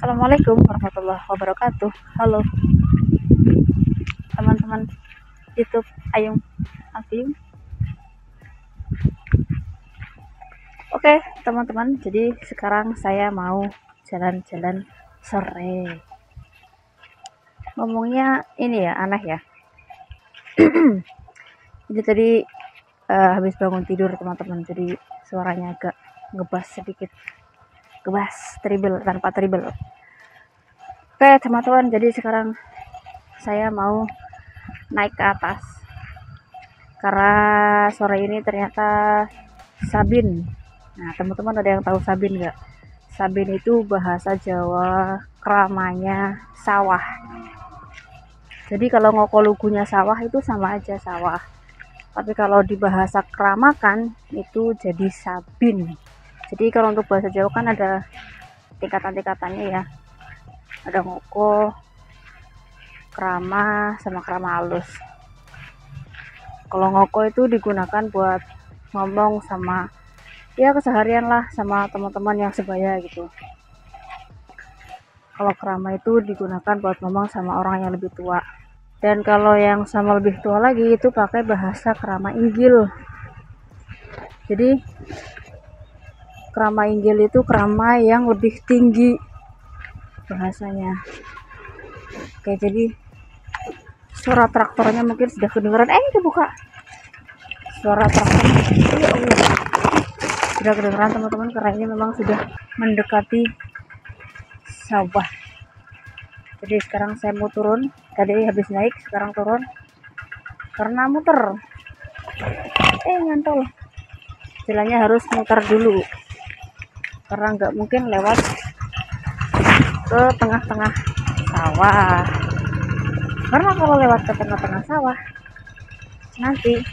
Assalamualaikum warahmatullahi wabarakatuh. Halo teman-teman YouTube Ayung Avium. Oke teman-teman, jadi sekarang saya mau jalan-jalan sore. Ngomongnya ini ya, aneh ya. Jadi tadi habis bangun tidur teman-teman, jadi suaranya agak ngebas sedikit, ngebas tribel tanpa tribel. Oke teman-teman, jadi sekarang saya mau naik ke atas karena sore ini ternyata Sabin. Nah teman-teman, ada yang tahu Sabin nggak? Sabin itu bahasa Jawa keramanya sawah. Jadi kalau ngokolugunya sawah itu sama aja sawah, tapi kalau di bahasa keramakan itu jadi Sabin. Jadi kalau untuk bahasa Jawa kan ada tingkatan-tingkatannya ya, ada ngoko, krama, sama krama halus. Kalau ngoko itu digunakan buat ngomong sama ya keseharian lah, sama teman-teman yang sebaya gitu. Kalau krama itu digunakan buat ngomong sama orang yang lebih tua. Dan kalau yang sama lebih tua lagi itu pakai bahasa krama inggil. Jadi krama inggil itu krama yang lebih tinggi bahasanya. Oke, jadi suara traktornya mungkin sudah kedengaran. Dibuka suara traktor. Ya Allah, sudah kedengaran teman-teman, karena ini memang sudah mendekati sawah. Jadi sekarang saya mau turun. Tadi habis naik, sekarang turun karena muter. Nyantol. Jalannya harus muter dulu karena nggak mungkin lewat ke tengah-tengah sawah. Karena kalau lewat ke tengah-tengah sawah nanti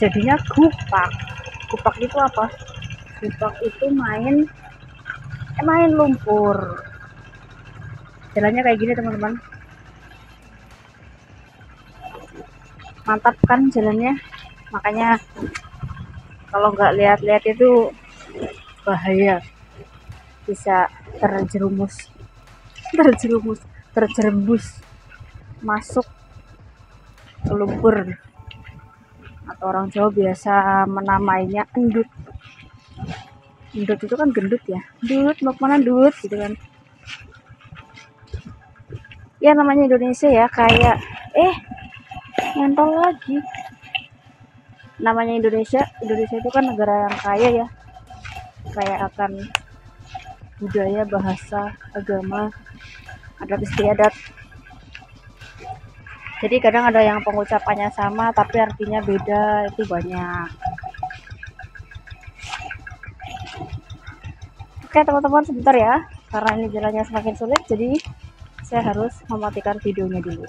jadinya gupak. Gupak itu apa? Gupak itu main lumpur. Jalannya kayak gini teman-teman. Mantap kan jalannya? Makanya kalau nggak lihat-lihat itu bahaya, bisa terjerumus masuk ke lumpur, atau orang Jawa biasa menamainya endut. Endut itu kan gendut ya, endut mau kemana endut gitu kan ya, namanya Indonesia ya, kayak nyantol lagi. Namanya Indonesia itu kan negara yang kaya ya, kaya akan budaya, bahasa, agama, adat istiadat. Jadi kadang ada yang pengucapannya sama tapi artinya beda, itu banyak. Oke teman-teman, sebentar ya, karena ini jalannya semakin sulit, jadi saya harus mematikan videonya dulu.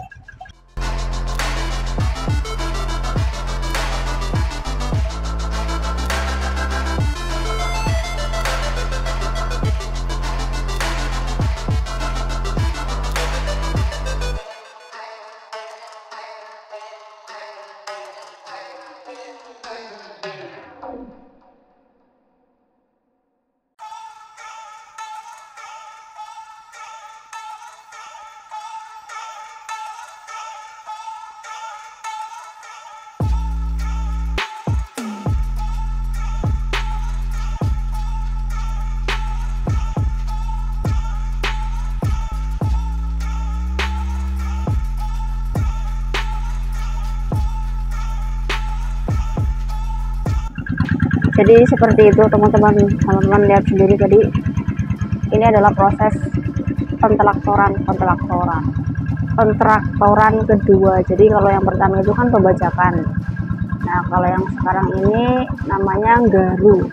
Jadi seperti itu teman-teman lihat sendiri tadi. Ini adalah proses kontraktoran kedua. Jadi kalau yang pertama itu kan pembajakan. Nah kalau yang sekarang ini namanya nggaru.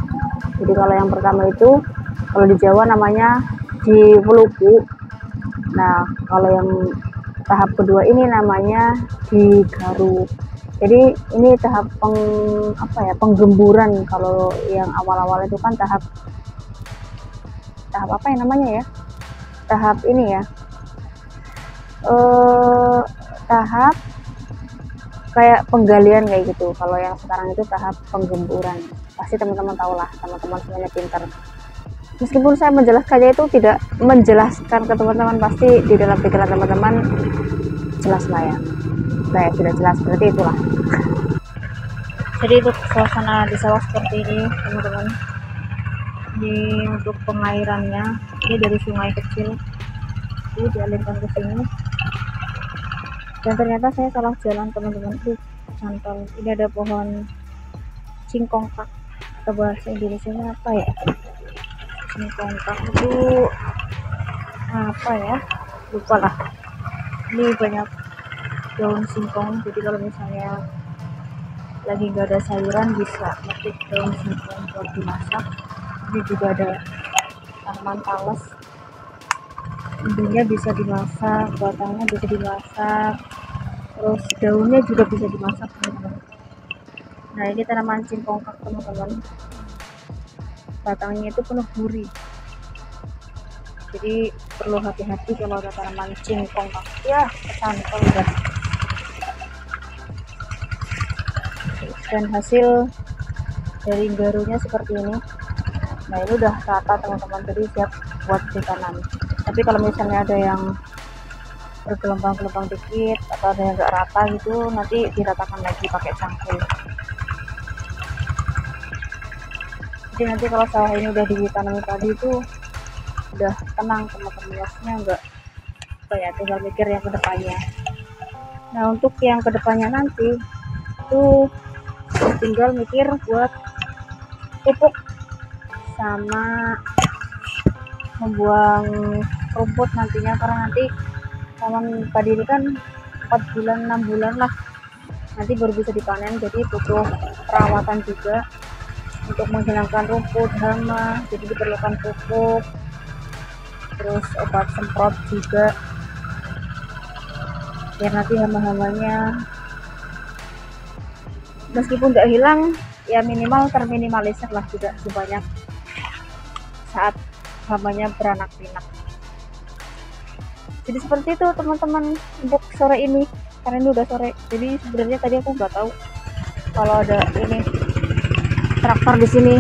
Jadi kalau yang pertama itu kalau di Jawa namanya diweluku. Nah kalau yang tahap kedua ini namanya digaru. Jadi ini tahap penggemburan. Kalau yang awal-awal itu kan tahap apa ya namanya ya, tahap ini ya, tahap kayak penggalian kayak gitu. Kalau yang sekarang itu tahap penggemburan. Pasti teman-teman tahu lah, teman-teman semuanya pintar. Meskipun saya menjelaskannya itu tidak menjelaskan ke teman-teman, pasti di dalam pikiran teman-teman jelas lah ya. Nah, sudah jelas berarti itulah. Jadi untuk suasana di sawah seperti ini teman-teman. Ini untuk pengairannya, ini dari sungai kecil ini dialirkan ke sini. Dan ternyata saya salah jalan teman-teman. Cantol, ini ada pohon cingkongkak atau bahasa Indonesia apa ya? Cingkongkak itu apa ya? Lupa lah. Ini banyak daun singkong, jadi kalau misalnya lagi nggak ada sayuran bisa metik daun singkong buat dimasak. Ini juga ada tanaman talas, intinya bisa dimasak, batangnya bisa dimasak, terus daunnya juga bisa dimasak teman-teman. Nah, ini tanaman cingkongkak teman-teman, batangnya itu penuh duri, jadi perlu hati-hati kalau ada tanaman cingkongkak ya, kecantol guys. Dan hasil dari garunya seperti ini. Nah, ini udah rata teman-teman, jadi siap buat ditanam. Tapi kalau misalnya ada yang bergelombang-gelombang dikit atau ada yang enggak rata gitu, nanti diratakan lagi pakai cangkul. Jadi nanti kalau sawah ini udah ditanami tadi itu udah tenang teman-teman, maksudnya enggak apa ya, tinggal mikir yang kedepannya. Nah, untuk yang kedepannya nanti itu tinggal mikir buat pupuk sama membuang rumput nantinya, karena nanti tanaman padi ini kan 4 bulan 6 bulan lah nanti baru bisa dipanen, jadi butuh perawatan juga untuk menghilangkan rumput, hama, jadi diperlukan pupuk, terus obat semprot juga biar nanti hama-hamanya meskipun nggak hilang ya minimal terminimalisir lah, tidak sebanyak saat hamanya beranak pinak. Jadi seperti itu teman-teman untuk sore ini, karena ini udah sore. Jadi sebenarnya tadi aku nggak tahu kalau ada ini traktor di sini,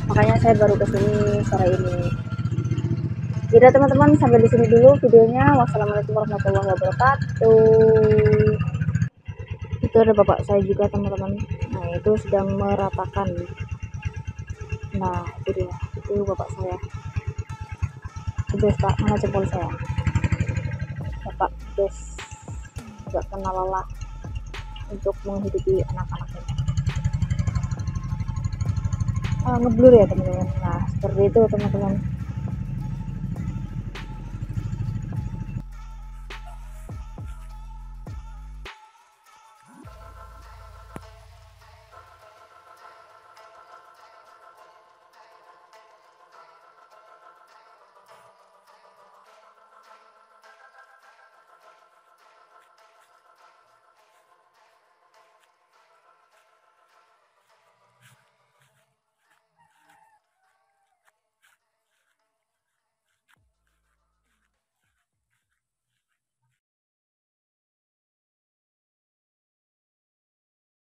makanya saya baru ke sini sore ini. Jadi teman-teman, sampai di sini dulu videonya. Wassalamualaikum warahmatullahi wabarakatuh. Itu ada bapak saya juga teman-teman, nah itu sedang meratakan. Nah itu dia, itu bapak saya. Bes pak, mana jempol saya? Bapak bes, gak kenal lelah untuk menghidupi anak-anaknya. Ngeblur ya teman-teman. Nah seperti itu teman-teman.